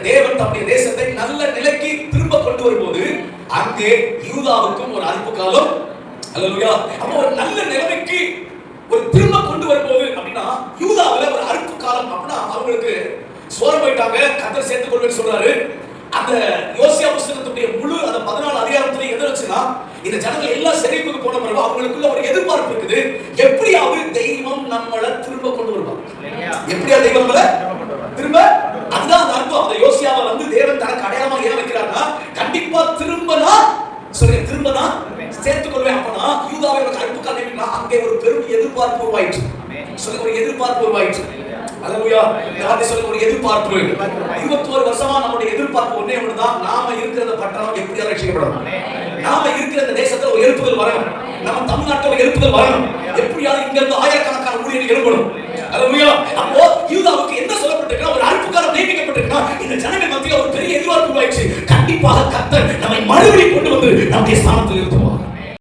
தேவன் தம்முடைய தேசத்தை நல்ல நிலைக்கு திரும்ப கொண்டு வரும்போது அங்கே யூதாவுக்கும் ஒரு அறுப்பு காலம். அல்லேலூயா. அப்போ ஒரு நல்ல நிலைமைக்கு ஒரு திரும்ப கொண்டு வரும்போது அப்படின்னா யூதாவுல ஒரு அறுப்பு காலம் அப்படின்னா அவங்களுக்கு சோரம் போயிட்டாங்க. கர்த்தர் சேர்த்துக் கொள்வேன்னு சொல்றாரு. அந்த யோசியா புத்தகத்துடைய முழு அந்த 14 அதிகாரத்துல எது வச்சுன்னா இந்த ஜனங்கள் எல்லாம் செழிப்புக்கு போன பிறகு அவங்களுக்குள்ள ஒரு எதிர்பார்ப்பு இருக்குது. எப்படியாவது தெய்வம் நம்மளை திரும்ப கொண்டு வருவாங்க. எப்படியாவது தெய்வம் நம்மளை திரும்ப, அதுதான் அந்த அர்த்தம். அந்த யோசியாவை வந்து தேவன் தனக்கு அடையாளமா ஏன் வைக்கிறாருன்னா கண்டிப்பா திரும்பனா சொல்லுங்க, திரும்பனா சேர்த்துக் கொள்வேன். அப்பனா யூதாவை அறுப்பு காலம்னா அங்கே ஒரு பெரும் எதிர்பார்ப்பு உருவாயிடுச்சு. சொல்லுங்க, ஒரு எதிர்பார்ப்பு உருவாயிடுச்சு. அல்லேலூயா. இந்த சொல்லுங்க, ஒரு எதிர்பார்ப்பு. 21 வருஷமா நம்முடைய எதிர்பார்ப்பு ஒண்ணே ஒண்ணுதான், நாம இருக்கிற பட்டணம் எப்படியா ரட்சிக்கப்படணும், நாம இருக்கிற இந்த தேசத்துல ஒரு எழுப்புதல் வரணும், நம்ம தமிழ்நாட்டுல ஒரு எழுப்புதல் வரணும், எப்படியாவது இங்க இருந்து ஆயிரக்கணக்கான ஊழியர்கள் எழுப்பணும். அல்லேலூயா. அப்போ யூதாவுக்கு என்ன சொல்லப்பட்டிருக்குன்னா ஒரு அறுப்பு காலம் நியமிக்கப்பட்டிருக்குன்னா இந்த ஜனங்கள் மத்தியில ஒரு பெரிய எதிர்பார்ப்பு உருவாயிடுச்சு. கண்டிப்பாக கர்த்தர் நம்மை மறுபடியும் கொண்டு வந்து நம்முடைய ஸ்தானத்தில் நிறுத்துவார்.